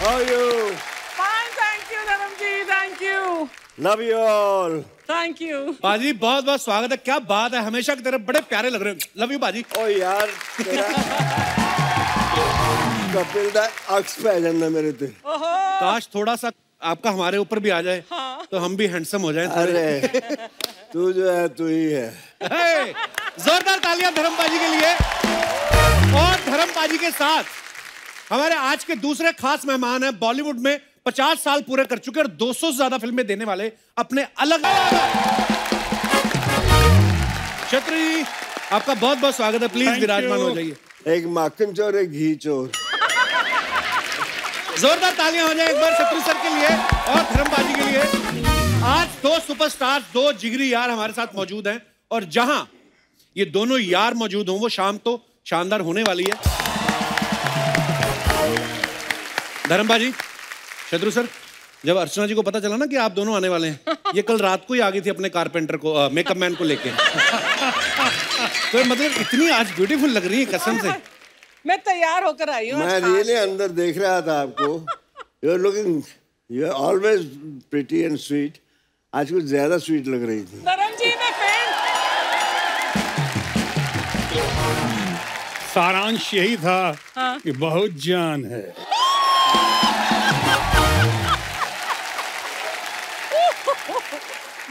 How are you? Fine, thank you, Dharamji. Thank you. Love you all. Thank you. बाजी बहुत बहुत स्वागत है। क्या बात है, हमेशा की तरह बड़े प्यारे लग रहे हो। लव यू बाजी। ओ यार तेरा कपिल दा अक्स पे जाना मेरे ते। काश थोड़ा सा आपका हमारे ऊपर भी आ जाए। हाँ। तो हम भी हैंडसम हो जाएं। अरे तू जो है तू ही है। जोरदार तालियां धर्म बाजी के लिए। और धर्म बाजी के साथ हमारे आज के दूसरे खास मेहमान हैं। बॉलीवुड में 50 साल पूरे कर चुके और 200 से ज्यादा फिल्में देने वाले अपने अलग छत्र जी, आपका बहुत बहुत स्वागत है। प्लीज विराजमान हो जाइए। एक माखन चोर एक घी चोर। जोरदार तालियां हो जाए एक बार शत्रु सर के लिए और धर्मबाजी के लिए। आज दो सुपरस्टार, दो जिगरी यार हमारे साथ मौजूद हैं और जहां ये दोनों यार मौजूद हों वो शाम तो शानदार होने वाली है। धर्मबाजी, शत्रु सर, जब अर्चना जी को पता चला ना कि आप दोनों आने वाले हैं, ये कल रात को ही आ गई थी अपने कारपेंटर को, मेकअप मैन को लेके। तो मतलब इतनी आज ब्यूटीफुल लग रही है कसम से। मैं तैयार होकर आई हूँ। मैं रियली अंदर देख रहा था आपको। You are looking, you are always pretty and sweet. आज कुछ ज्यादा स्वीट लग रही थी। धर्म जी मैं सारांश यही था कि बहुत जान है।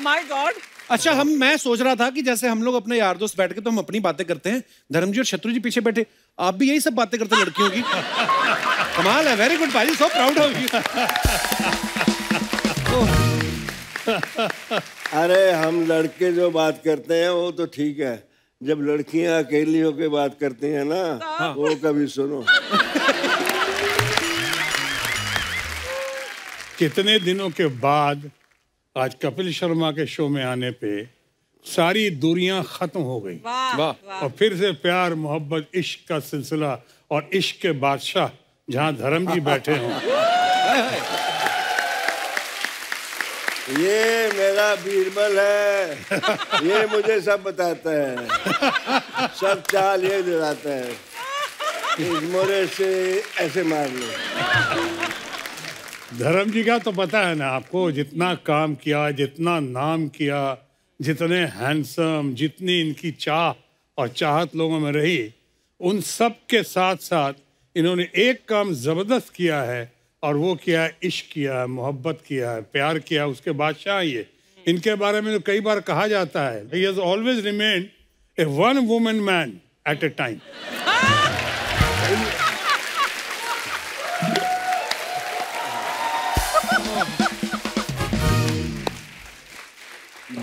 My God. अच्छा, मैं सोच रहा था कि जैसे हम लोग अपने यार दोस्त बैठ के तो हम अपनी बातें करते हैं, धर्म जी और शत्रु जी पीछे बैठे, आप भी यही सब बातें करते हैं लड़कियों की। कमाल है, वेरी गुड भाई, सो प्राउड ऑफ यू। अरे हम लड़के जो बात करते हैं वो तो ठीक है, जब लड़कियां अकेली होकर बात करती हैं ना, वो कभी सुनो। कितने दिनों के बाद आज कपिल शर्मा के शो में आने पे सारी दूरियां खत्म हो गई। वाह। और फिर से प्यार मोहब्बत इश्क का सिलसिला और इश्क के बादशाह जहां धर्म जी बैठे हों। ये मेरा बीरबल है, ये मुझे सब बताता है, सब चाल ये दिलाता है। इस मोरे से ऐसे मार लो। धर्म जी का तो पता है ना आपको, जितना काम किया, जितना नाम किया, जितने हैंडसम, जितनी इनकी चाह और चाहत लोगों में रही, उन सब के साथ साथ इन्होंने एक काम जबरदस्त किया है और वो किया है, इश्क किया है, मोहब्बत किया है, प्यार किया है। उसके बादशाह ये, इनके बारे में तो कई बार कहा जाता है, he has always remained a one woman man at a time।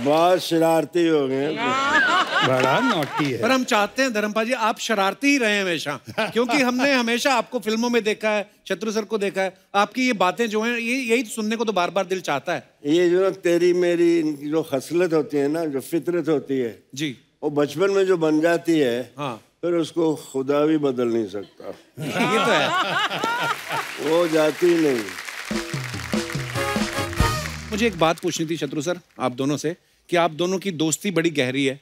बहुत शरारती हो गए। बड़ा नॉटी है। पर हम चाहते हैं धर्मपाल जी आप शरारती ही रहे हमेशा, क्योंकि हमने हमेशा आपको फिल्मों में देखा है, शत्रु सर को देखा है, आपकी ये बातें जो हैं यही सुनने को तो बार बार दिल चाहता है। ये जो तेरी मेरी इनकी जो खसलत होती है ना, जो फितरत होती है जी, वो बचपन में जो बन जाती है, हाँ, फिर उसको खुदा भी बदल नहीं सकता। ये तो है। वो जाती नहीं। मुझे एक बात पूछनी थी शत्रु सर आप दोनों से, कि आप दोनों की दोस्ती बड़ी गहरी है,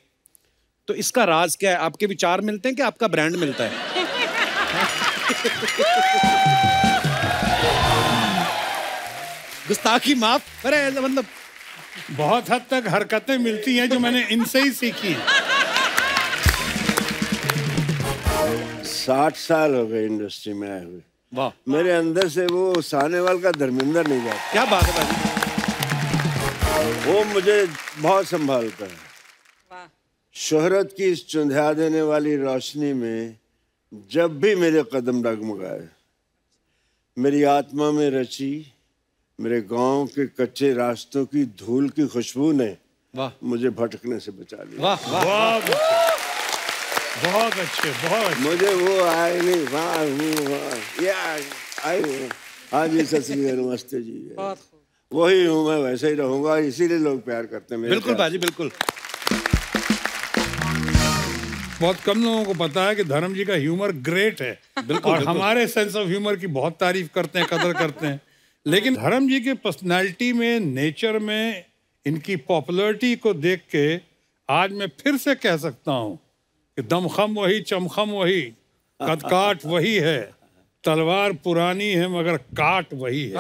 तो इसका राज क्या है? आपके विचार मिलते हैं कि आपका ब्रांड मिलता है? गुस्ताखी माफ। अरे मतलब बहुत हद तक हरकतें मिलती हैं जो मैंने इनसे ही सीखी हैं। 60 साल हो गए इंडस्ट्री में आए हुए। वाह, मेरे अंदर से वो सानेवाल का धर्मेंद्र नहीं जाता। क्या बात है भाई। वो मुझे बहुत संभालता है। शोहरत की इस चुंधिया देने वाली रोशनी में जब भी मेरे कदम डगमगाए, मेरी आत्मा में रची मेरे गांव के कच्चे रास्तों की धूल की खुशबू ने मुझे भटकने से बचा लिया। वाह वाह, बहुत अच्छे, बहुत। मुझे वो आए नहीं, हाँ जी, सत श्री अकाल, नमस्ते जी, वही हूँ मैं, वैसे ही रहूंगा, इसीलिए लोग प्यार करते हैं मेरे। बिल्कुल बाजी, बिल्कुल। बहुत कम लोगों को पता है कि धर्म जी का ह्यूमर ग्रेट है। बिल्कुल, और बिल्कुल। हमारे सेंस ऑफ ह्यूमर की बहुत तारीफ करते हैं, कदर करते हैं, लेकिन धर्म जी के पर्सनालिटी में, नेचर में, इनकी पॉपुलैरिटी को देख के आज मैं फिर से कह सकता हूँ कि दमखम वही, चमखम वही, कदकाठ वही है, तलवार पुरानी है मगर काट वही है।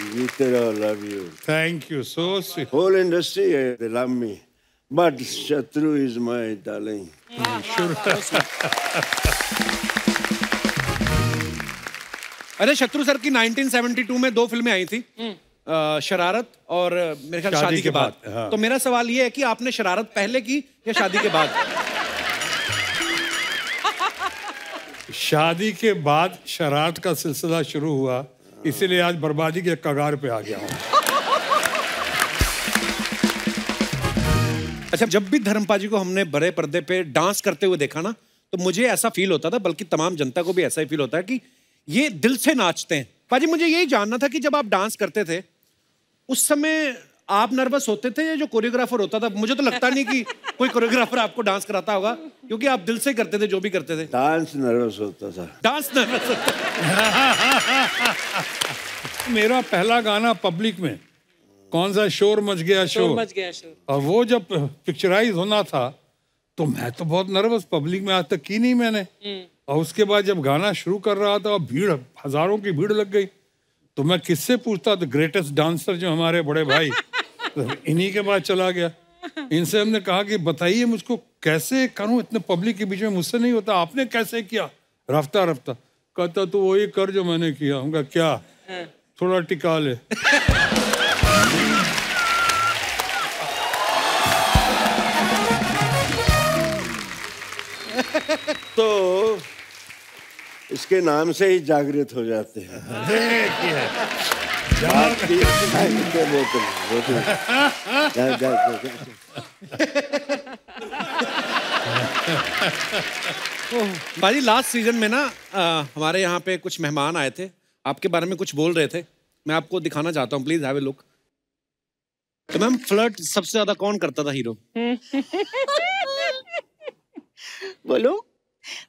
जीते रहो, love you. Thank you, so sweet. Whole industry they love me, but Shatru is my darling. अरे शत्रु सर की 1972 में 2 फिल्में आई थी, शरारत और मेरे ख्याल शादी के बाद। हाँ। तो मेरा सवाल ये है कि आपने शरारत पहले की या शादी के बाद? शादी के बाद शरारत का सिलसिला शुरू हुआ, इसीलिए आज बर्बादी के कगार पे आ गया हूँ। अच्छा, जब भी धर्मपा जी को हमने बड़े पर्दे पे डांस करते हुए देखा ना, तो मुझे ऐसा फील होता था, बल्कि तमाम जनता को भी ऐसा ही फील होता है कि ये दिल से नाचते हैं। पाजी, मुझे यही जानना था कि जब आप डांस करते थे उस समय आप नर्वस होते थे या जो कोरियोग्राफर होता था? मुझे तो लगता नहीं कि कोई कोरियोग्राफर आपको डांस कराता होगा, क्योंकि आप दिल से करते थे जो भी करते थे। डांस नर्वस होता था। डांस नर्वस होता मेरा पहला गाना पब्लिक में कौन सा, शोर मच गया शोर, मच गया शोर। और वो जब पिक्चराइज होना था तो मैं तो बहुत नर्वस, पब्लिक में आज तक की नहीं मैंने। और उसके बाद जब गाना शुरू कर रहा था, भीड़, हजारों की भीड़ लग गई, तो मैं किससे पूछता? तो ग्रेटेस्ट डांसर जो हमारे बड़े भाई, तो इन्हीं के बाद चला गया। इनसे हमने कहा कि बताइए मुझको कैसे करूं, इतने पब्लिक के बीच में मुझसे नहीं होता, आपने कैसे किया? रफ्ता रफ्ता कहता तो वही कर जो मैंने किया। हम कहा क्या? थोड़ा टिका ले। तो इसके नाम से ही जागृत हो जाते हैं। पाजी, लास्ट सीजन में ना हमारे यहाँ पे कुछ मेहमान आए थे, आपके बारे में कुछ बोल रहे थे, मैं आपको दिखाना चाहता हूँ, प्लीज हैव ए लुक। तो मैम, फ्लर्ट सबसे ज्यादा कौन करता था हीरो? बोलो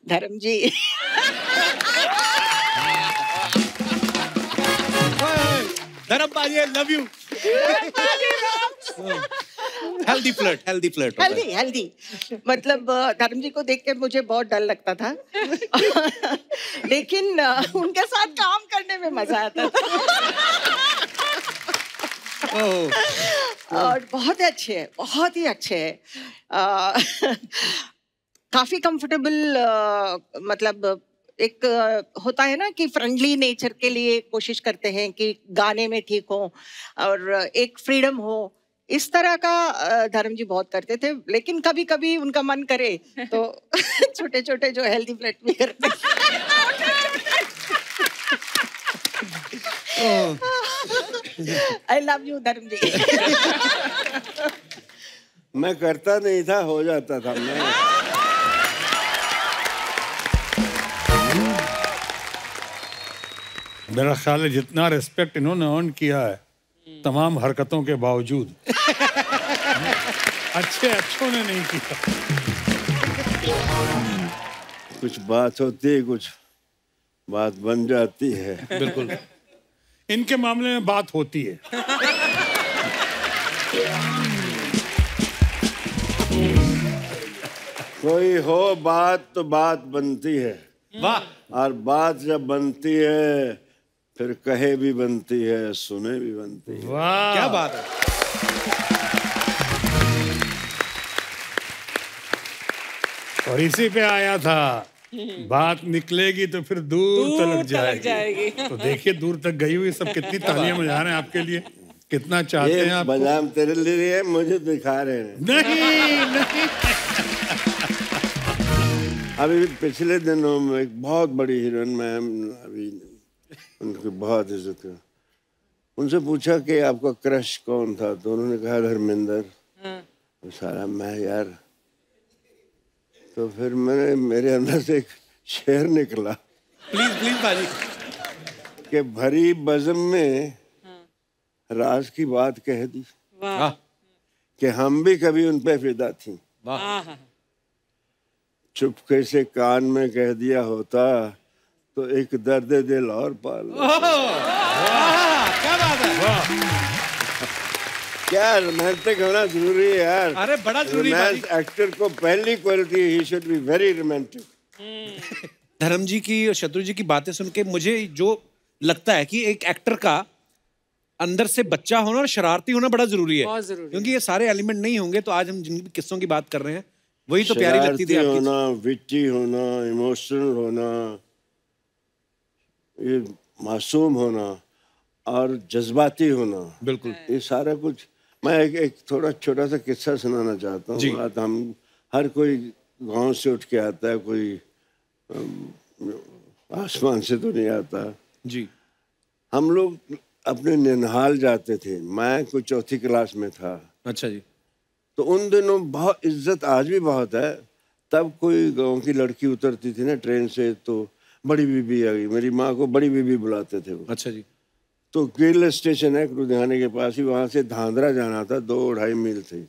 धर्म जी। धर्म पाजी, I love you. Healthy flirt, healthy flirt. Healthy मतलब धर्म जी को देख के मुझे बहुत डर लगता था। लेकिन उनके साथ काम करने में मजा आता था। और बहुत अच्छे है, बहुत ही अच्छे है। काफी कंफर्टेबल, मतलब एक होता है ना कि फ्रेंडली नेचर के लिए कोशिश करते हैं कि गाने में ठीक हो और एक फ्रीडम हो, इस तरह का धर्म जी बहुत करते थे। लेकिन कभी कभी उनका मन करे तो छोटे छोटे जो हेल्दी फ्लर्ट भी करते। आई लव यू धर्म जी। मैं करता नहीं था, हो जाता था। मैं मेरा ख्याल है जितना रिस्पेक्ट इन्होंने अर्न किया है तमाम हरकतों के बावजूद, अच्छों ने नहीं किया। कुछ बात होती है, कुछ बात बन जाती है। बिल्कुल, इनके मामले में बात होती है। कोई हो बात तो बात बनती है। वाह। और बात जब बनती है फिर कहे भी बनती है, सुने भी बनती है। वाह, क्या बात है। और इसी पे आया था, बात निकलेगी तो फिर दूर तलक जाएगी। तो देखिए दूर तक गई हुई, सब कितनी तालियां बजा रहे हैं आपके लिए, कितना चाहते हैं आप। बदाम तेरे लिए मुझे दिखा रहे हैं। नहीं। अभी पिछले दिनों में एक बहुत बड़ी हीरोइन मैम, अभी उनकी बहुत इज्जत कर, उनसे पूछा कि आपका क्रश कौन था, तो उन्होंने कहा धर्मेंद्र। सारा मैं यार, तो फिर मेरे अंदर से एक शेर निकला। प्लीज प्लीज बाजी। कि भरी बज़म में राज की बात कह दी वाह। कि हम भी कभी उन पे फिदा थी। वाह। चुपके से कान में कह दिया होता तो एक दर्द दिल और पाल। क्या बात है। क्या रोमांटिक होना जरूरी है यार। अरे बड़ा जरूरी है भाई। एक्टर को पहली quality he should be very romantic. धर्म जी की और शत्रु जी की बातें सुन के मुझे जो लगता है कि एक एक्टर का अंदर से बच्चा होना और शरारती होना बड़ा जरूरी है। बहुत जरूरी। क्योंकि ये सारे एलिमेंट नहीं होंगे तो आज हम जिन भी किस्सों की बात कर रहे हैं वही तो प्यारी लगती थी आपकी। होना, विटी होना, इमोशनल होना, ये मासूम होना और जज्बाती होना। बिल्कुल। ये सारा कुछ। मैं एक थोड़ा छोटा सा किस्सा सुनाना चाहता हूँ। बात हम हर कोई गांव से उठ के आता है, कोई आसमान से तो नहीं आता जी। हम लोग अपने ननिहाल जाते थे। मैं कोई चौथी क्लास में था। अच्छा जी। तो उन दिनों बहुत इज्जत, आज भी बहुत है। तब कोई गांव की लड़की उतरती थी ना ट्रेन से तो बड़ी बीबी आ गई। मेरी माँ को बड़ी बीबी बुलाते थे वो। अच्छा जी। तो केरल स्टेशन है लुधियाने के पास ही, वहाँ से धांधरा जाना था, 2-2.5 मील थे।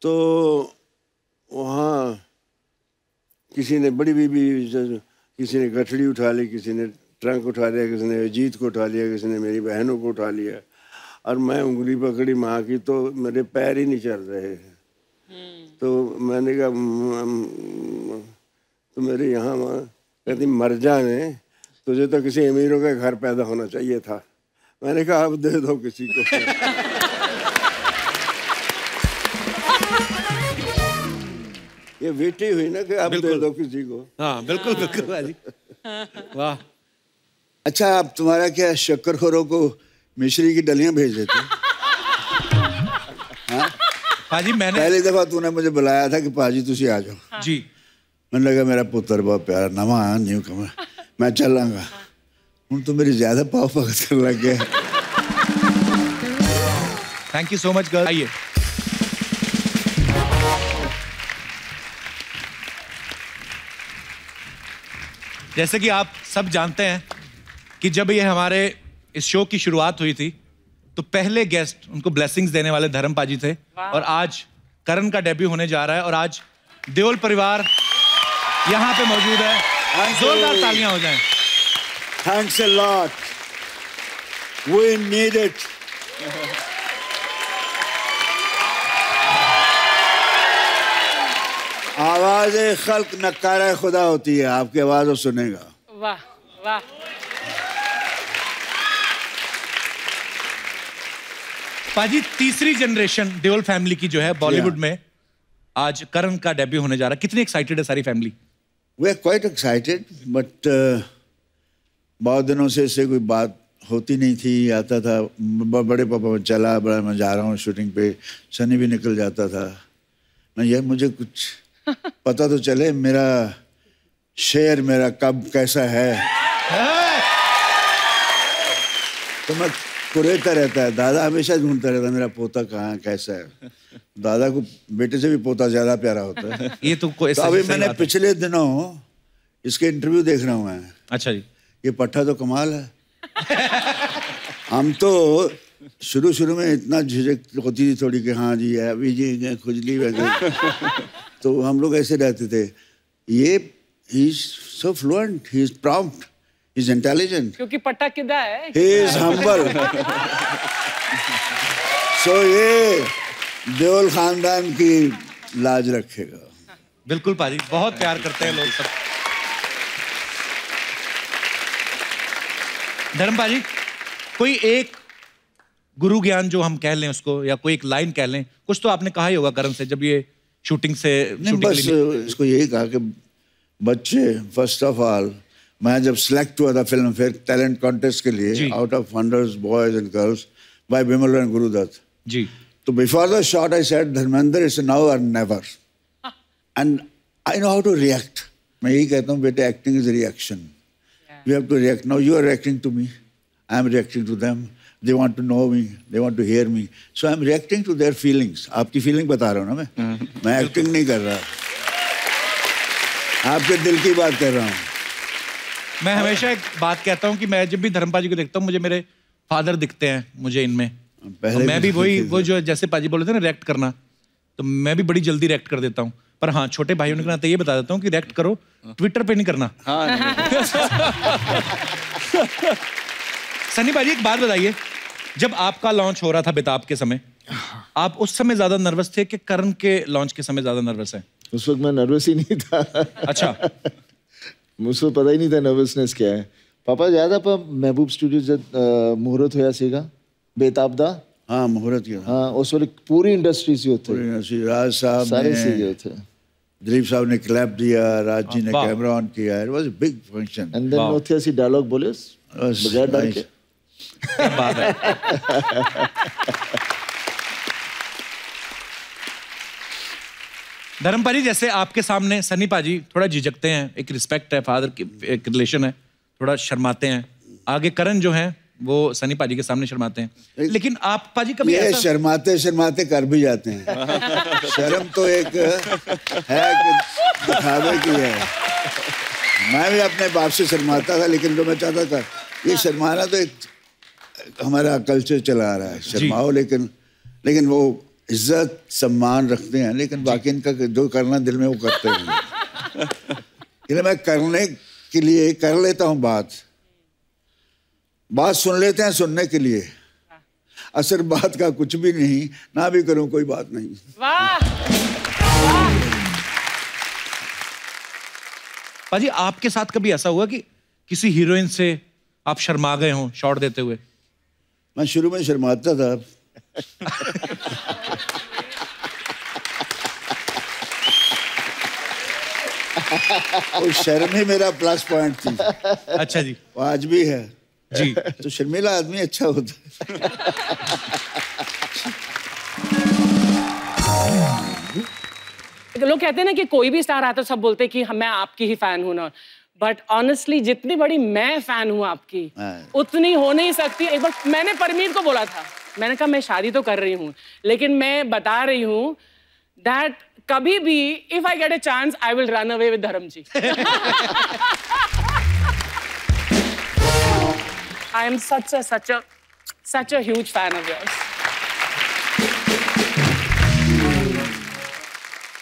तो वहाँ किसी ने बड़ी बीबी, किसी ने गठड़ी उठा ली, किसी ने ट्रंक उठा लिया, किसी ने अजीत को उठा लिया, किसी ने मेरी बहनों को उठा लिया। और मैं उंगली पकड़ी माँ की तो मेरे पैर ही नहीं चल रहे। तो मैंने कहा तो मेरे यहाँ माँ कहती मर जाने, तुझे तो किसी अमीरों के घर पैदा होना चाहिए था। मैंने कहा अब दे दो किसी को। ये बेटी हुई ना कि अब दे दो किसी को। हाँ बिल्कुल बिल्कुल भाजी। वाह। अच्छा, आप तुम्हारा क्या शक्करखोरों को मिश्री की डलियां भेज देते? हाँ पाजी, मैंने पहली दफा तूने मुझे बुलाया था कि पाजी तुसी आ जाओ। जी। मैंने लगा मेरा पुत्र बहुत प्यारा नवा न्यू कमर, मैं चलांगा। हूँ तो मेरी ज्यादा पाव भगत करने लग गया। Thank you so much girl. आइए। जैसे कि आप सब जानते हैं कि जब ये हमारे इस शो की शुरुआत हुई थी तो पहले गेस्ट उनको ब्लेसिंग्स देने वाले धर्म पाजी थे। और आज करण का डेब्यू होने जा रहा है और आज देओल परिवार यहाँ पे मौजूद है। जोरदार तालियां हो जाएं। Thanks a lot. We need it. आवाज खल्क नकारा खुदा होती है, आपकी आवाज वो सुनेगा। वाह वाह। पाजी, तीसरी जनरेशन देओल फैमिली की जो है बॉलीवुड में आज करण का डेब्यू होने जा रहा है। कितनी एक्साइटेड है सारी family? We are quite excited, but बहुत दिनों से इससे कोई बात होती नहीं थी। आता था बड़े पापा चला, बड़ा मैं जा रहा हूँ शूटिंग पे, सनी भी निकल जाता था। मैं ये मुझे कुछ पता तो चले मेरा शेर मेरा कब कैसा है। तो मैं कुरेता रहता है, दादा हमेशा ढूंढता रहता है मेरा पोता कहाँ कैसा है। दादा को बेटे से भी पोता ज्यादा प्यारा होता है। ये तो कोई तो अभी मैंने पिछले दिनों इसके इंटरव्यू देख रहा हूँ मैं। अच्छा जी। ये पट्टा तो कमाल है। हम तो शुरू में इतना झिझक होती थी थोड़ी कि हाँ जी अभी जी खुजली वगैरह। तो हम लोग ऐसे रहते थे। ये he is so fluent, he is prompt, he is intelligent, क्योंकि पट्टा किदा है। He is humble. सो ये देओल खानदान की लाज रखेगा। बिल्कुल पाजी, बहुत प्यार करते हैं लोग सब। धर्म पाजी, कोई एक गुरु ज्ञान जो हम कह लें उसको, या कोई एक लाइन कह लें, कुछ तो आपने कहा ही होगा करण से जब ये शूटिंग से बस इसको यही कहा कि बच्चे, फर्स्ट ऑफ ऑल मैं जब सिलेक्ट हुआ था फिल्म फेयर टैलेंट कॉन्टेस्ट के लिए out of hundreds boys and girls by Bimal and Guru Dutt ji, तो before the shot I said Dharmendra it's now or never, and I know how to react. मैं यही कहता हूँ बेटे, acting is reaction, you have to react. Now you are reacting to me, I am reacting to them. They want to know me, they want to hear me, so I am reacting to their feelings. आपकी feeling बता रहा हूँ ना मैं acting नहीं कर रहा, आपके दिल की बात कर रहा हूँ। मैं हमेशा एक बात कहता हूँ कि मैं जब भी धर्म पाजी को देखता हूँ मुझे मेरे फादर दिखते हैं मुझे इनमें। पहले मैं भी वही वो जो जैसे पाजी बोले थे ना रिएक्ट करना, तो मैं भी बड़ी जल्दी रिएक्ट कर देता हूँ। पर हाँ, छोटे भाइयों ने कहना ये बता देता हूँ कि रिएक्ट करो, ट्विटर पे नहीं करना। सनी भाजी एक बात बताइए, जब आपका लॉन्च हो रहा था बेताब के समय, आप उस समय ज्यादा नर्वस थे कि करण के लॉन्च के समय ज्यादा नर्वस हैं? उस वक्त मैं नर्वस ही नहीं था। अच्छा। मुझे पता ही नहीं था नर्वसनेस क्या है। पापा याद आप महबूब स्टूडियो जब मुहूर्त होया सीगा बेताब दा? हाँ मुहूर्त किया। हाँ उस वक्त पूरी इंडस्ट्री से होते, राज साहब सारे सीगे होते, दिलीप साहब ने क्लैप दिया, राज जी ने कैमरा ऑन किया। It was a big function. And then नोथिया सी डायलॉग बोले बगैर डर के। क्या बात है। धर्म पाजी, जैसे आपके सामने सनी पाजी थोड़ा झिझकते हैं, एक रिस्पेक्ट है, फादर की एक रिलेशन है, थोड़ा शर्माते हैं। आगे करण जो है वो सनी पाजी के सामने शर्माते हैं, लेकिन आप पाजी कभी ये शर्माते शर्माते कर भी जाते हैं। शर्म तो एक है कि दिखावे की है। मैं भी अपने बाप से शर्माता था, लेकिन जो मैं चाहता था ये शर्माना तो एक हमारा कल्चर चला आ रहा है, शर्माओ, लेकिन वो इज्जत सम्मान रखते हैं, लेकिन बाकी इनका जो करना दिल में वो करते हैं। इसलिए मैं करने के लिए कर लेता हूँ बात सुन लेते हैं सुनने के लिए, असर बात का कुछ भी नहीं, ना भी करूं कोई बात नहीं। वाह। पाजी, आपके साथ कभी ऐसा हुआ कि किसी हीरोइन से आप शर्मा गए हों शॉट देते हुए? मैं शुरू में शर्माता था। वो शर्म ही मेरा प्लस पॉइंट थी। अच्छा जी। वो आज भी है जी। तो शर्मीला आदमी अच्छा होता है। लोग कहते हैं ना कि कोई भी स्टार आता है सब बोलते हैं कि मैं आपकी ही फैन हूं ना, बट ऑनेस्टली जितनी बड़ी मैं फैन हूं आपकी उतनी हो नहीं सकती। एक बार मैंने परमीत को बोला था, मैंने कहा मैं शादी तो कर रही हूं, लेकिन मैं बता रही हूं दैट कभी भी if I get a chance I will run away with धर्म जी। I am such a huge fan of yours.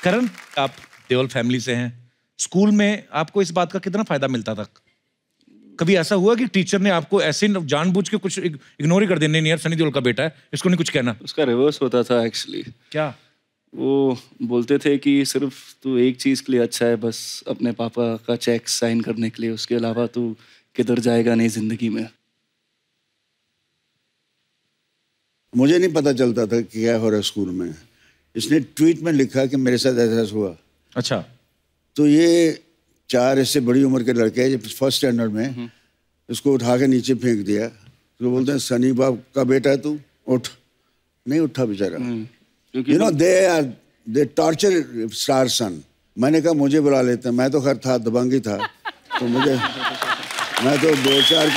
करण, आप देओल फैमिली से हैं, स्कूल में आपको इस बात का कितना फायदा मिलता था? कभी ऐसा हुआ कि टीचर ने आपको ऐसे जानबूझ के कुछ इग्नोर ही कर देने, नहीं यार सनी देओल का बेटा है, इसको नहीं कुछ कहना? उसका रिवर्स होता था एक्चुअली। क्या? वो बोलते थे कि सिर्फ तू एक चीज के लिए अच्छा है, बस अपने पापा का चेक साइन करने के लिए, उसके अलावा तू किधर जाएगा नहीं जिंदगी में। मुझे नहीं पता चलता था कि क्या हो रहा है स्कूल में। इसने ट्वीट में लिखा कि मेरे साथ ऐसा हुआ। अच्छा। तो ये 4 इससे बड़ी उम्र के लड़के हैं, फर्स्ट स्टैंडर्ड में, उसको उठा के नीचे फेंक दिया। तो बोलते हैं सनी बाप का बेटा है तू, उठ। नहीं उठा बेचारा। You know they torture star son. मैंने कहा मुझे बुला लेते हैं, मैं तो खैर था दबंगी था, तो मैं तो 2-4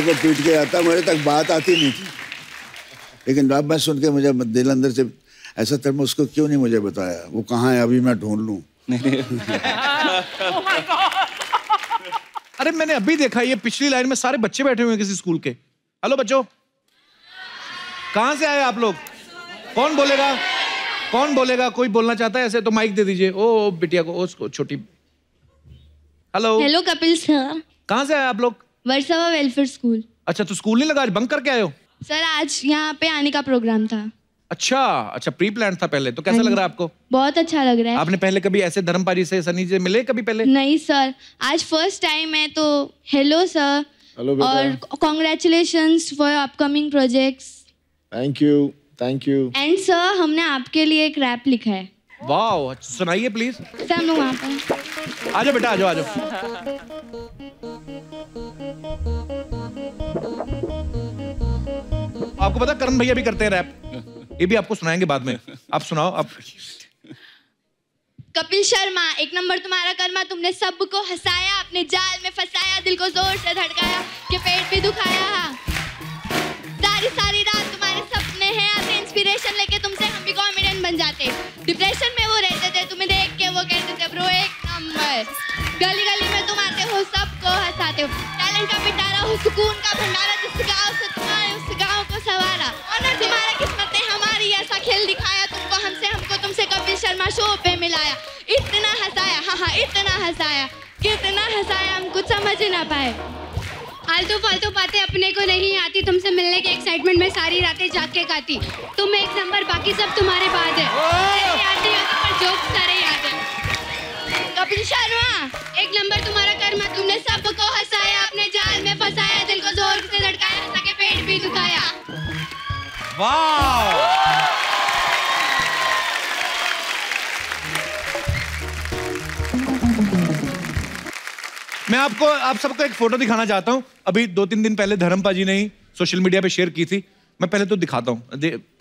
को पीट के आता, मेरे तक बात आती नहीं थी। लेकिन अब मैं सुन के मुझे दिल अंदर से ऐसा था, उसको क्यों नहीं मुझे बताया, वो कहाँ है अभी मैं ढूंढ लूं। अरे मैंने अभी देखा, ये पिछली लाइन में सारे बच्चे बैठे हुए हैं किसी स्कूल के। हेलो बच्चों, कहाँ से आए आप लोग? कौन बोलेगा? कोई बोलना चाहता है ऐसे तो माइक दे दीजिए। ओ बिटिया को, उसको छोटी। Hello Kapil sir. कहाँ से आए आप लोग? Versova welfare school. अच्छा, तो स्कूल नहीं लगा, आज बंक करके आए हो? सर आज यहाँ पे आने का प्रोग्राम था। अच्छा, प्री प्लान था पहले। तो कैसा लग रहा है आपको? बहुत अच्छा लग रहा है। आपने पहले कभी ऐसे धर्म पाजी से, सनी से मिले कभी पहले? नहीं सर, आज फर्स्ट टाइम है। तो हेलो सर, और congratulations for upcoming projects. Thank you. And sir हमने आपके लिए एक रैप लिखा है। वाह, सुनाइए प्लीज। सर हम लोग वहाँ पर। आजो बेटा, आजो। आपको पता करण भैया भी करते हैं रैप, ये भी आपको सुनाएंगे बाद में। आप सुनाओ आप। कपिल शर्मा, एक नंबर तुम्हारा कर्मा, तुमने सबको हंसाया, अपने जाल में फंसाया, दिल को जोर से धड़काया, के पेट भी दुखाया। सारी रात तुम्हारे सपने हैं आते, इंस्पिरेशन लेके तुमसे हम भी कॉमेडियन बन जाते। डिप्रेशन में वो रहते थे, तुम्हें देख के वो कहते थे ब्रो एक नंबर। गली में तुम आते हो, सबको हंसाते हो, टैलेंट का पिटारा हो, सुकून का भंडारा, जिस गाँव से तुम आए उस गाँव को सवारा। ऑनर तुम्हारा, किस्मत ने हमारी ऐसा खेल दिखाया, तुमको हमको तुमसे कपिल शर्मा शो पे मिलाया। इतना हंसाया, हाँ इतना हंसाया, कितना हंसाया हम कुछ समझ ही ना पाए। फालतू फालतू बातें अपने को नहीं आती, तुमसे मिलने के एक्साइटमेंट में सारी रातें जाग के काटी। तुम एक नंबर, बाकी सब तुम्हारे बाद है। याद नहीं होता पर जोक्स सारे याद है। कपिल शर्मा, एक नंबर तुम्हारा कर्मा, तुमने सबको हंसाया, अपने जाल में फंसाया, दिल को जोर से धड़काया, हंसा के पेट भी दुखाया। वाह! मैं आप सबको एक फोटो दिखाना चाहता हूं। अभी 2-3 दिन पहले धर्म पाजी ने ही सोशल मीडिया पे शेयर की थी। मैं पहले तो दिखाता हूं,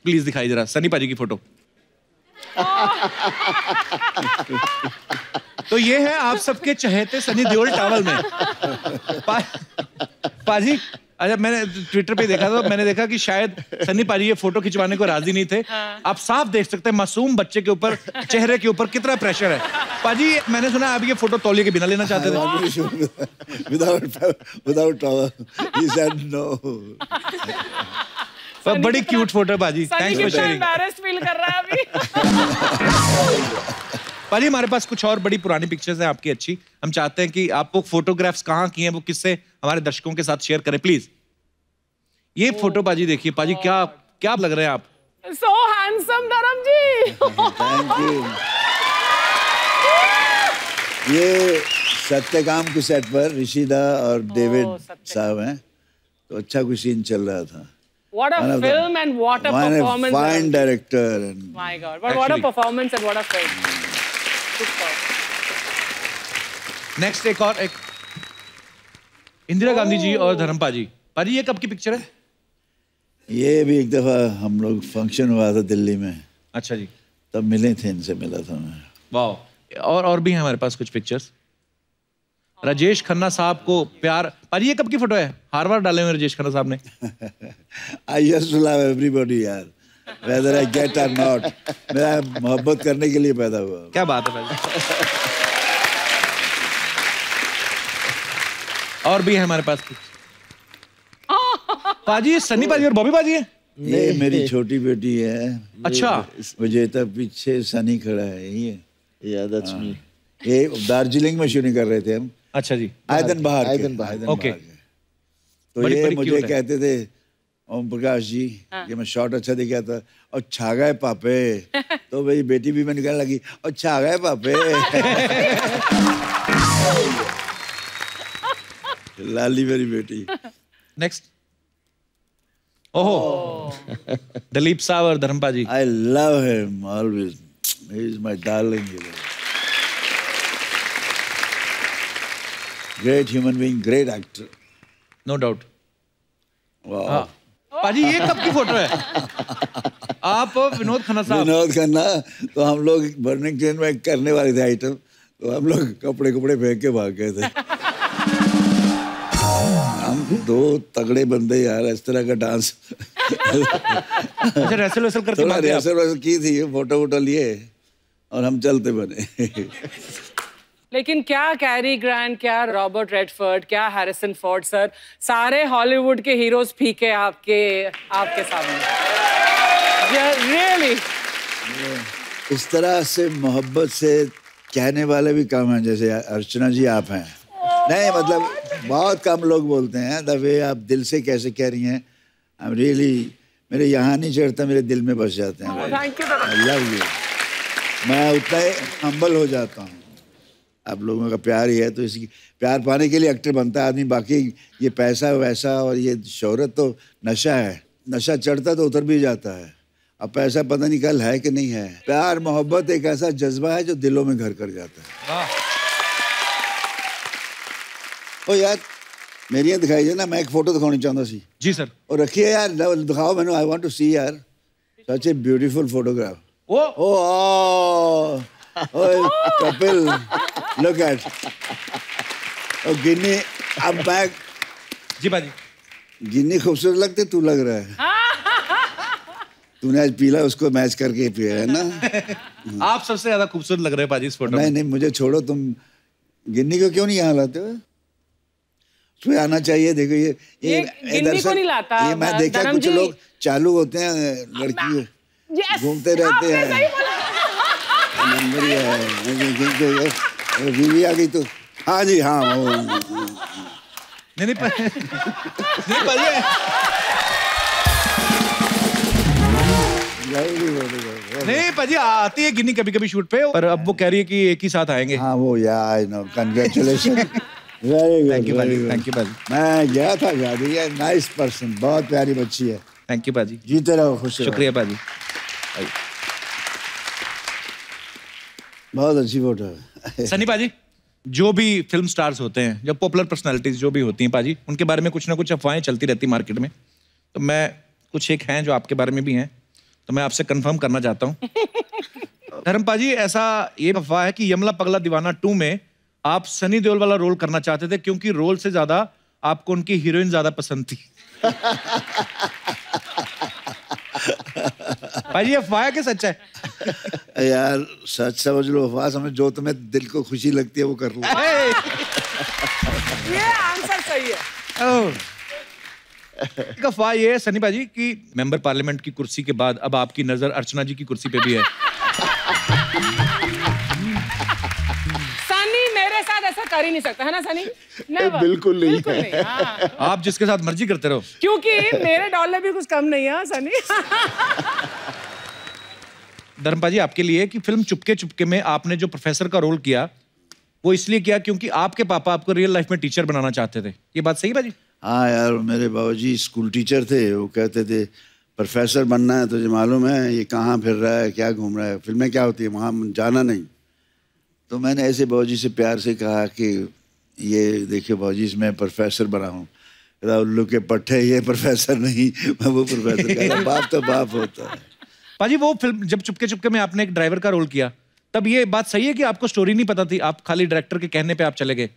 प्लीज दिखाई जरा सनी पाजी की फोटो। तो ये है आप सबके चहेते सनी देओल टॉवल में। पाजी, अच्छा मैंने ट्विटर पे देखा, तो मैंने देखा कि शायद सनी पाजी ये फोटो खिंचवाने को राजी नहीं थे। आप साफ देख सकते हैं मासूम बच्चे के ऊपर, चेहरे के ऊपर कितना प्रेशर है। पाजी, मैंने सुना आप ये फोटो तौलिए के बिना लेना चाहते थे। Without towel. He said no. बड़ी क्यूट फोटो पाजी, thanks for sharing. Embarrassed feel कर रहा है अभी। पाजी, हमारे पास कुछ और बड़ी पुरानी पिक्चर्स हैं आपकी अच्छी। हम चाहते हैं कि आप वो फोटोग्राफ्स कहाँ की हैं, वो किससे हमारे दर्शकों के साथ शेयर करें प्लीज। ये फोटो पाजी देखिए। पाजी, क्या लग रहे हैं आप? So handsome धर्म जी। Thank you. ये सत्यकाम के सेट पर ऋषिदा और डेविड साहब हैं, तो अच्छा कुछ सीन चल रहा था। What a film and what a performance! Fine director and my God, but what a performance and what a film! Super. Next एक इंदिरा गांधी जी और धर्म पाजी। पाजी, ये कब की पिक्चर है? ये भी एक दफा हम लोग फंक्शन हुआ था दिल्ली में। अच्छा जी, तब मिले थे, इनसे मिला था मैं। वाह! और भी हैं हमारे पास कुछ पिक्चर्स। राजेश खन्ना साहब को प्यार। पाजी, ये कब की फोटो है? हार्वर्ड डाले हुए राजेश खन्ना साहब ने। I used to love everybody यार, whether I get or not. मेरा मोहब्बत करने के लिए पैदा हुआ। क्या बात है पाजी। और भी है हमारे पास कुछ। पाजी, सनी पाजी और बॉबी पाजी है। ये मेरी छोटी बेटी है। अच्छा, विजेता पीछे सनी खड़ा है। ये that's me. ये दार्जिलिंग में शूटिंग कर रहे थे हम। अच्छा जी, आयदन बहार। ओके। तो ये मुझे कहते थे ओम प्रकाश जी कि मैं शॉट अच्छा दिखा था, और छा गए पापे। तो मेरी बेटी भी मैं निकलने लगी, और छा गए पापे। लाली मेरी बेटी। नेक्स्ट। ओहो, दिलीप साहब और धर्म पाजी। I love him always. He is my darling. Great human being, great actor. No doubt. Wow. पाजी, ये कब की फोटो है? आप विनोद खन्ना साहब। विनोद खन्ना, तो हम लोग बर्निंग ट्रेन में करने वाले थे आइटम, तो हम लोग कपड़े फेंक के भाग गए थे। हम दो तगड़े बंदे यार, इस तरह का डांस। अच्छा, रेसल करके थोड़ा रेसल की थी, फोटो लिए और हम चलते बने। लेकिन क्या कैरी ग्रांट, क्या रॉबर्ट रेडफोर्ड, क्या हैरिसन फोर्ड सर, सारे हॉलीवुड के हीरोज फीके आपके सामने। रियली इस तरह से मोहब्बत से कहने वाले भी कम हैं, जैसे अर्चना जी आप हैं। नहीं मतलब बहुत कम लोग बोलते हैं द वे आप दिल से कैसे कह रही हैं। आई एम रियली, मेरे यहाँ नहीं चढ़ता, मेरे दिल में बस जाते हैं। Thank you. I love you. मैं उतना ही हम्बल हो जाता हूँ। आप लोगों का प्यार ही है, तो इसी प्यार पाने के लिए एक्टर बनता है आदमी। बाकी ये पैसा वैसा और ये शोहरत तो नशा है, नशा चढ़ता तो उतर भी जाता है। अब पैसा पता नहीं कल है कि नहीं है। प्यार मोहब्बत एक ऐसा जज्बा है जो दिलों में घर कर जाता है। ओ यार, मेरी यहाँ दिखाई ना, मैं एक फोटो दिखानी चाहता सी। जी सर। और रखिए यार, दिखाओ मैंने, आई वांट टू सी यार, such a beautiful photograph. Kapil, look at. और गिन्नी, अब मैं। जी बाजी। गिन्नी खूबसूरत लगते, तू लग रहा है। तूने आज पीला उसको मैच करके पिया है ना। आप सबसे ज्यादा खूबसूरत लग रहे हैं पाजी इस फोटो में। नहीं, मुझे छोड़ो, तुम गिन्नी को क्यों नहीं यहाँ लाते हो? उसमें आना चाहिए। देखो ये गिन्नी को नहीं लाता। ये मैं देखा कुछ लोग चालू होते हैं, लड़की घूमते रहते हैं। बीवी आ गई तो हाँ जी हाँ। नहीं नहीं पाजी आती है गिन्नी कभी कभी शूट पे, पर अब वो कह रही है कि एक ही साथ आएंगे। हाँ वो I know, congratulation, very good, thank you पाजी, थैंक यू पाजी। मैं गया था शादी, नाइस पर्सन, बहुत प्यारी बच्ची है। थैंक यू पाजी, जीते रहो, खुश रहो। शुक्रिया पाजी, बहुत अच्छी फोटो है। सनी पाजी, जो भी फिल्म स्टार्स होते हैं, जो पॉपुलर पर्सनालिटीज जो भी होती हैं पाजी, उनके बारे में कुछ ना कुछ अफवाहें चलती रहती मार्केट में, तो मैं कुछ एक हैं जो आपके बारे में भी हैं, तो मैं आपसे कंफर्म करना चाहता हूँ। धर्म पाजी, ऐसा ये अफवाह है कि यमला पगला दीवाना 2 में आप सनी देओल वाला रोल करना चाहते थे, क्योंकि रोल से ज्यादा आपको उनकी हीरोइन ज्यादा पसंद थी। भाई अफवाह के सच है? यार सच समझ लो, अफवाह समझ, जो तुम्हें दिल को खुशी लगती है वो कर लो। ये आंसर सही है। एक अफवाह ये है सनी भाजी कि मेंबर पार्लियामेंट की कुर्सी के बाद अब आपकी नजर अर्चना जी की कुर्सी पे भी है। सनी मेरे साथ ऐसा कर ही नहीं सकता है ना सनी? बिल्कुल नहीं है। हाँ। आप जिसके साथ मर्जी करते रहो, क्योंकि मेरे डॉलर भी कुछ कम नहीं है सनी। धर्मपा जी, आपके लिए कि फिल्म चुपके चुपके में आपने जो प्रोफेसर का रोल किया वो इसलिए किया क्योंकि आपके पापा आपको रियल लाइफ में टीचर बनाना चाहते थे, ये बात सही बाजी? हाँ यार, मेरे बाबूजी स्कूल टीचर थे, वो कहते थे प्रोफेसर बनना है, तुझे मालूम है ये कहाँ फिर रहा है, क्या घूम रहा है, फिल्में क्या होती है, वहाँ जाना नहीं। तो मैंने ऐसे बाबूजी से प्यार से कहा कि ये देखिए बाबूजी, मैं प्रोफेसर बना हूँ। उल्लू के पट्टे, ये प्रोफेसर नहीं, मैं वो प्रोफेसर। बाप तो बाप होता है। पाजी, वो फिल्म जब चुपके चुपके में आपने एक ड्राइवर का रोल किया, तब ये बात सही है कि आपको स्टोरी नहीं पता थी, आप खाली डायरेक्टर के कहने पे आप चले गए?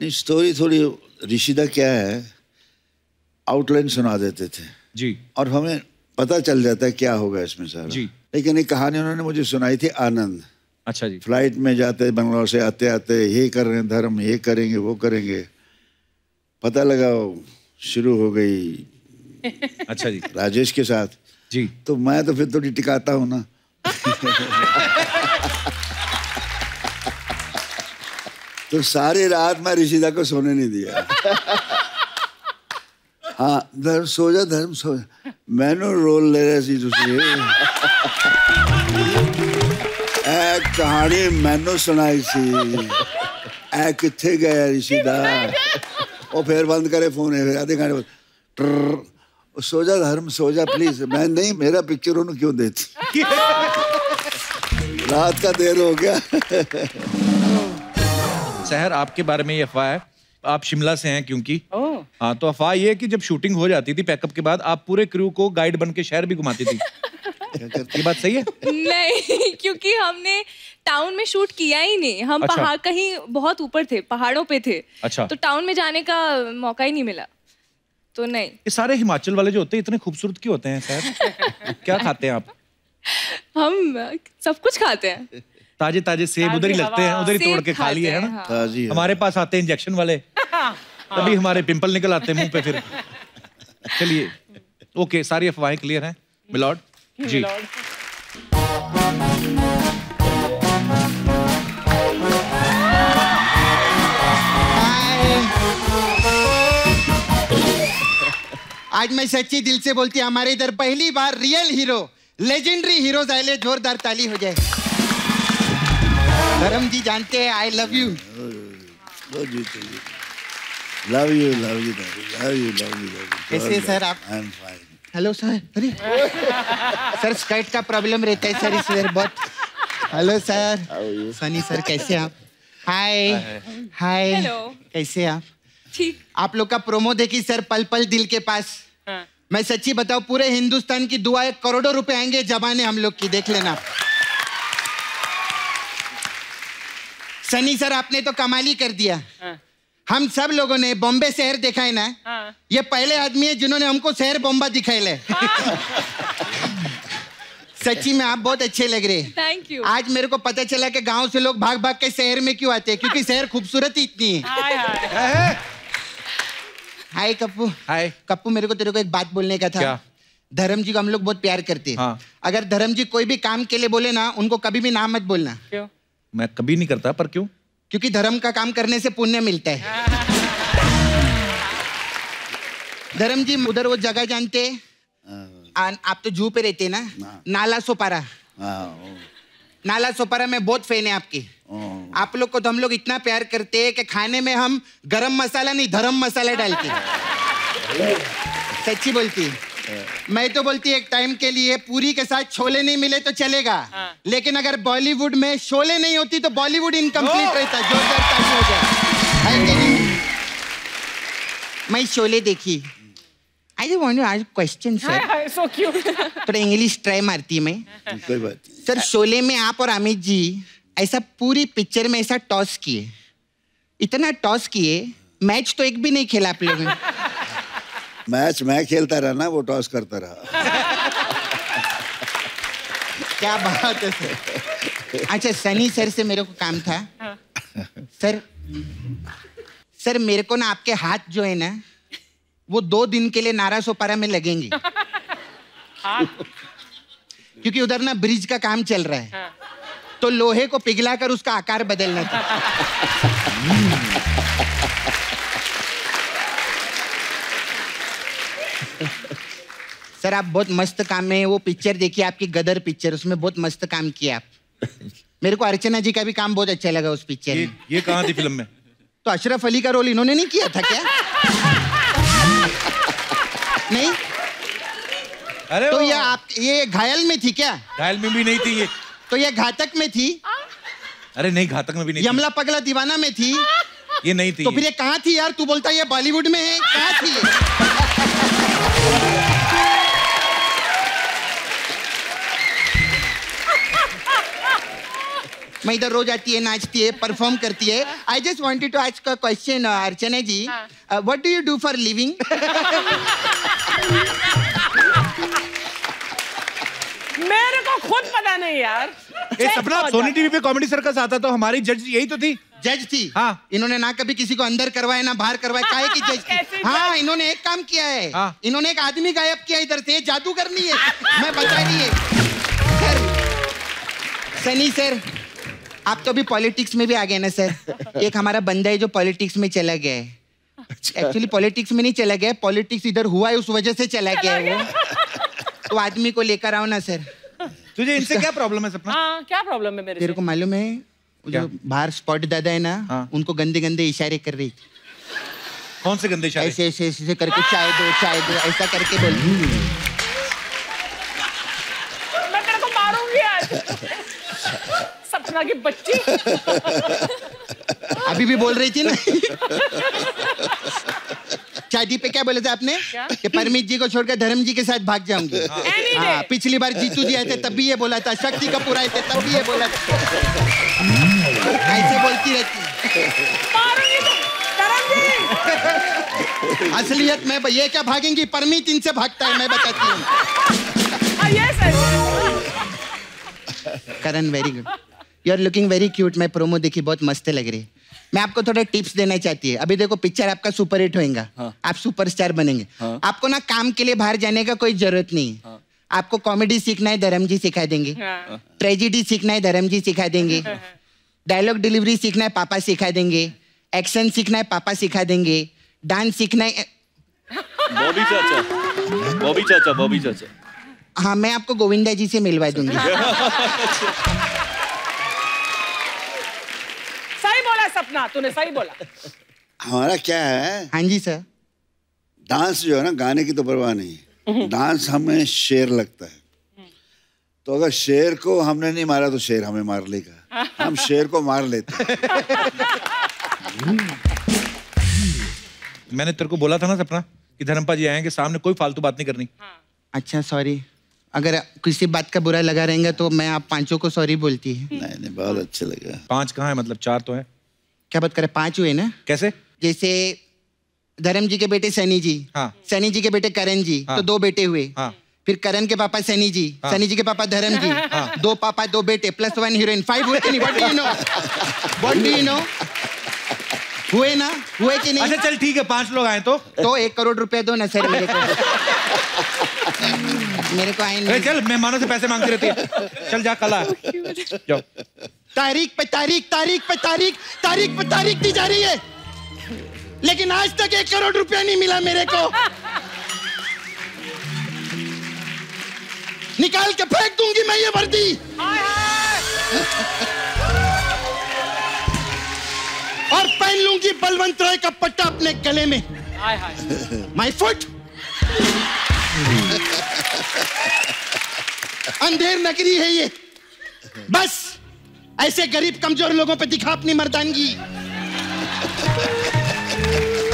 नहीं, स्टोरी थोड़ी ऋषिदा क्या है, आउटलाइन सुना देते थे जी, और हमें पता चल जाता है क्या होगा इसमें सारा जी। लेकिन एक कहानी उन्होंने मुझे सुनाई थी, आनंद। अच्छा जी। फ्लाइट में जाते बंगलौर से आते आते ये कर रहे हैं धर्म, ये करेंगे वो करेंगे, पता लगा शुरू हो गई। अच्छा जी। राजेश के साथ जी। तो मैं तो फिर थोड़ी टिकाता हूँ ना। तो सारी रात मैं ऋषिदा को सोने नहीं दिया। हाँ, धर्म सो जा, धर्म सो जा, मैंने रोल ले रहा सी तुझे। कहानी मैंने सुनाई सी, किथे गया ऋषिदा, और फिर बंद करे फोन, फिर आधे घंटे बाद सो जा धर्म सो जा प्लीज। मैं नहीं, मेरा पिक्चर उन्होंने क्यों देती। रात का देर हो गया। शहर आपके बारे में ये अफवाह है, आप शिमला से हैं क्योंकि हाँ, तो अफवाह ये है कि जब शूटिंग हो जाती थी पैकअप के बाद आप पूरे क्रू को गाइड बन के शहर भी घुमाती थी। ये बात सही है? नहीं, क्योंकि हमने टाउन में शूट किया ही नहीं, हम अच्छा। पहाड़ कहीं बहुत ऊपर थे, पहाड़ों पे थे। अच्छा। तो टाउन में जाने का मौका ही नहीं मिला, तो नहीं। ये सारे हिमाचल वाले जो होते हैं इतने खूबसूरत क्यों होते हैं सर? क्या खाते हैं आप? हम सब कुछ खाते हैं। ताजे ताजे सेब उधर ही लगते हैं, उधर ही तोड़ के खा लिए है ना। हाँ। हमारे पास आते हैं इंजेक्शन वाले, तभी हमारे पिंपल निकल आते हैं मुंह पे फिर। चलिए, ओके, सारी अफवाहें क्लियर हैं मिलॉर्ड जी। आज मैं सच्ची दिल से बोलती, हमारे इधर पहली बार रियल हीरो, लेजेंडरी हीरोज आए, जोरदार ताली हो जाए। धर्म जी जानते हैं I love you. Love you love you love you love you. कैसे सर आप? I am fine. Hello sir. अरे सर स्कर्ट का प्रॉब्लम रहता है सर इस वेयर बहुत। Hello sir. सनी सर कैसे आप? हाय हाय। हेलो। कैसे आप? ठीक। आप लोग का प्रोमो देखी सर, पल पल दिल के पास। मैं सच्ची बताऊं, पूरे हिंदुस्तान की दुआ, करोड़ों रुपए आएंगे जबाने हम लोग की, देख लेना। सनी सर आपने तो कमाल ही कर दिया। हम सब लोगों ने बॉम्बे शहर देखा है ना, ये पहले आदमी है जिन्होंने हमको शहर बॉम्बा दिखाए ले। सच्ची में आप बहुत अच्छे लग रहे हैं। Thank you. आज मेरे को पता चला कि गांव से लोग भाग भाग के शहर में क्यों आते हैं, क्योंकि शहर खूबसूरत ही इतनी है। हाय कप्पू। हाय कप्पू, मेरे को तेरे को एक बात बोलने का था। क्या? धर्म जी को हम लोग बहुत प्यार करते हैं। हाँ। अगर धर्म जी कोई भी काम के लिए बोले ना, उनको कभी भी ना मत बोलना। क्यों? मैं कभी नहीं करता, पर क्यों? क्योंकि धर्म का काम करने से पुण्य मिलता है। धर्म जी उधर वो जगह जानते हैं? आप तो जू पे रहते हैं ना, नाला सोपारा। नाला सोपारा में बहुत फैन है आपकी। आप लोग को तो हम लोग इतना प्यार करते हैं कि खाने में हम गरम मसाला नहीं धर्म मसाला डालते। सच्ची बोलती। मैं तो बोलती एक टाइम के लिए पूरी के साथ छोले नहीं मिले तो चलेगा, लेकिन अगर बॉलीवुड में शोले नहीं होती तो बॉलीवुड इनकम्प्लीट रहता। जोरदार ताली हो जाए। मैं शोले देखी। I just want to ask question, sir. Hi, so cute. थोड़ा इंग्लिश ट्राई मारती है मैं। कोई बात नहीं। सर शोले में आप और अमित जी ऐसा पूरी पिक्चर में ऐसा टॉस किए, इतना टॉस किए, मैच तो एक भी नहीं खेला आप लोगों ने। मैच मैं खेलता रहा ना, वो टॉस करता रहा। क्या बात है सर। अच्छा सनी सर से मेरे को काम था। सर मेरे को ना आपके हाथ जो है ना वो 2 दिन के लिए नारा सोपारा में लगेंगे। क्योंकि उधर ना ब्रिज का काम चल रहा है, तो लोहे को पिघलाकर उसका आकार बदलना था। सर आप बहुत मस्त काम में, वो पिक्चर देखिए आपकी गदर पिक्चर, उसमें बहुत मस्त काम किया आप। मेरे को अर्चना जी का भी काम बहुत अच्छा लगा उस पिक्चर में। ये कहाँ थी फिल्म में? तो अशरफ अली का रोल इन्होंने नहीं किया था क्या? नहीं? अरे तो ये घायल में थी क्या? घायल में भी नहीं थी ये। तो ये घातक में थी? अरे नहीं, घातक में भी नहीं। यमला पगला दीवाना में थी? ये नहीं थी। तो फिर ये कहाँ थी यार? तू बोलता ये बॉलीवुड में है, कहाँ थी ये? मैं इधर रोज आती है, नाचती है, परफॉर्म करती है। I just wanted to ask a question Archana ji, what do you do for living? मेरे को खुद पता नहीं यार। सपना सोनी टीवी पे कॉमेडी सर्कस आता तो हमारी जज यही तो थी। जज थी? हाँ। इन्होंने ना कभी किसी को अंदर करवाया ना बाहर करवाया, काहे की जज थी? हाँ इन्होंने एक काम किया है। हाँ। इन्होंने एक आदमी गायब किया इधर से, जादूगर नहीं है, मैं बता रही है। सर सनी सर आप तो अभी पॉलिटिक्स में भी आ गए ना सर। एक हमारा बंदा है जो पॉलिटिक्स में चला गया है। एक्चुअली पॉलिटिक्स में नहीं चला गया, पॉलिटिक्स इधर हुआ है उस वजह से चला गया है वो। तो आदमी को लेकर आओ ना सर। तुझे इनसे क्या प्रॉब्लम है सपना? हाँ क्या प्रॉब्लम है मेरे से? तेरे को मालूम है जो बाहर स्पॉट दादा है ना, उनको गंदे गंदे इशारे कर रही थी। कौन से गंदे इशारे? ऐसे ऐसे ऐसे करके चाय दो ऐसा करके बोल। मैं तेरे को मारूंगी आज। सपना की बच्ची। अभी भी बोल रही थी ना। शादी पे क्या बोला था आपने? कि परमीत जी को छोड़कर धर्म जी के साथ भाग जाऊंगी। हाँ पिछली बार जीतू जी आए थे तब भी ये बोला था, शक्ति कपूर आए थे तब भी ये बोला था। ऐसे बोलती रहती। असलियत में ये क्या भागेंगी, परमीत इनसे भागता है, मैं बताती हूँ। Karan very good, you are looking very cute. मैं प्रोमो देखी, बहुत मस्त लग रही है। मैं आपको थोड़ा टिप्स देना चाहती है। अभी देखो पिक्चर आपका सुपर हिट होएगा। आप सुपरस्टार बनेंगे। आपको ना काम के लिए बाहर जाने का कोई जरूरत नहीं है। आपको कॉमेडी सीखना है, धर्म जी सिखा देंगे। ट्रेजेडी सीखना है, धर्म जी सिखा देंगे। डायलॉग डिलीवरी सीखना है, पापा सिखा देंगे। एक्शन सीखना है, पापा सिखा देंगे। डांस सीखना है, बॉबी चाचा। हाँ मैं आपको गोविंदा जी से मिलवा दूंगी। सही बोला सपना, तूने सही बोला। हमारा क्या है? हाँ जी सर। डांस जो है ना, गाने की तो परवाह नहीं, डांस हमें शेर लगता है। तो अगर शेर को हमने नहीं मारा तो शेर हमें मार लेगा, हम शेर को मार लेते हैं। मैंने तेरे को बोला था ना सपना कि धर्मपा जी आएंगे, सामने कोई फालतू बात नहीं करनी। अच्छा सॉरी, अगर किसी बात का बुरा लगा रहेगा तो मैं आप पांचों को सॉरी बोलती है। नहीं बहुत अच्छा लगा। 5 कहाँ है, मतलब 4 तो है। क्या बात करे, 5 हुए ना? कैसे? जैसे धर्म जी के बेटे सनी जी, सनी जी के बेटे करण जी, तो 2 बेटे हुए। फिर करण के पापा सनी जी, सनी जी के पापा धर्म जी, 2 पापा 2 बेटे प्लस 1 हीरोइन, 5 हुए कि नहीं? What do you know? हुए ना, हुए कि नहीं? अच्छा चल ठीक है, 5 लोग आए तो 1 करोड़ रुपया दो ना सर मेरे को। मेरे को आए नहीं। चल मेहमानों से पैसे मांगती रहती है, चल जा कल आ जाओ। तारीख पे तारीख दी जा रही है, लेकिन आज तक 1 करोड़ रुपया नहीं मिला मेरे को। निकाल के फेंक दूंगी मैं ये वर्दी। और पहन लूंगी बलवंत राय का पट्टा अपने गले में। My foot. अंधेर नगरी है ये, बस ऐसे गरीब कमजोर लोगों पे दिखा अपनी मर्दानगी,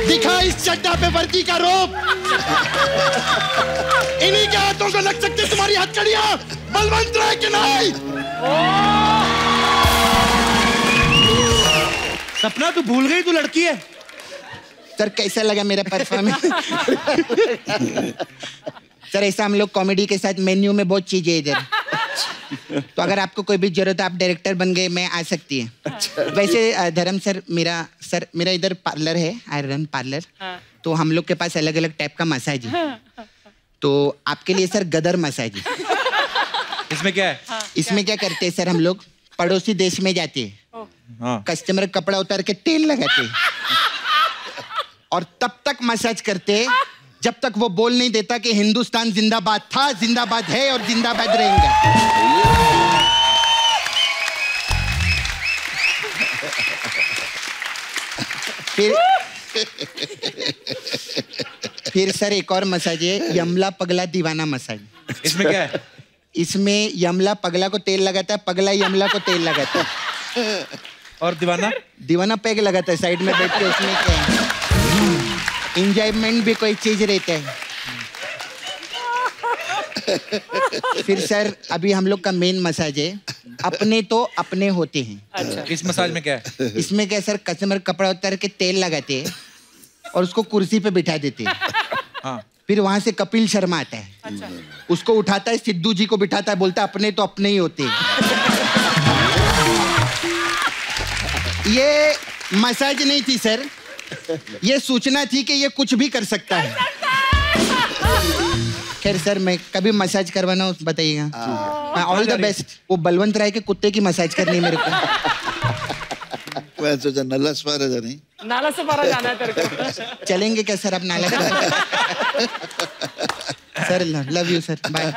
दिखा इस चड्डा पे वर्दी का रोब। इन्हीं के हाथों को लग सकती तुम्हारी हथकड़ियां, बलवंत राय के नहीं। सपना तू भूल गई तू लड़की है। सर कैसा लगा मेरा परफॉर्मेंस? सर ऐसा हम लोग कॉमेडी के साथ मेन्यू में बहुत चीजें इधर, तो अगर आपको कोई भी जरूरत है आप डायरेक्टर बन गए, मैं आ सकती है। वैसे धर्म सर मेरा इधर पार्लर है, आई रन पार्लर। तो हम लोग के पास अलग अलग टाइप का मसाज है, तो आपके लिए सर गदर मसाज है। इसमें क्या है? इसमें क्या करते हैं सर, हम लोग पड़ोसी देश में जाते हैं, कस्टमर कपड़ा उतार के तेल लगाते हैं और तब तक मसाज करते हैं जब तक वो बोल नहीं देता कि हिंदुस्तान जिंदाबाद था, जिंदाबाद है और जिंदाबाद रहेगा। फिर सर एक और मसाज है, यमला पगला दीवाना मसाज। इसमें क्या है? इसमें यमला पगला को तेल लगाता है, पगला यमला को तेल लगाता है। और दीवाना पैग लगाता है साइड में बैठ के। उसमें क्या है, एंजॉयमेंट भी कोई चीज रहता है। फिर सर अभी हम लोग का मेन मसाज है, अपने तो अपने होते हैं। अच्छा। इस मसाज में क्या है? इसमें क्या सर, कस्टमर कपड़ा उतार के तेल लगाते हैं और उसको कुर्सी पे बिठा देते हैं। हाँ। फिर वहां से कपिल शर्मा आता है। अच्छा। उसको उठाता है, सिद्धू जी को बिठाता है, बोलता है अपने तो अपने ही होते हैं। ये मसाज नहीं थी सर, ये सूचना थी कि ये कुछ भी कर सकता है। खैर सर मैं कभी मसाज करवाना हो बताइएगा। All the best. वो बलवंत राय के कुत्ते की मसाज करनी है मेरे को। मैं सोचा नाला सपारा जाने। नाला सपारा जाना है तेरे को। चलेंगे क्या सर आप नाला? Sir love you sir, bye.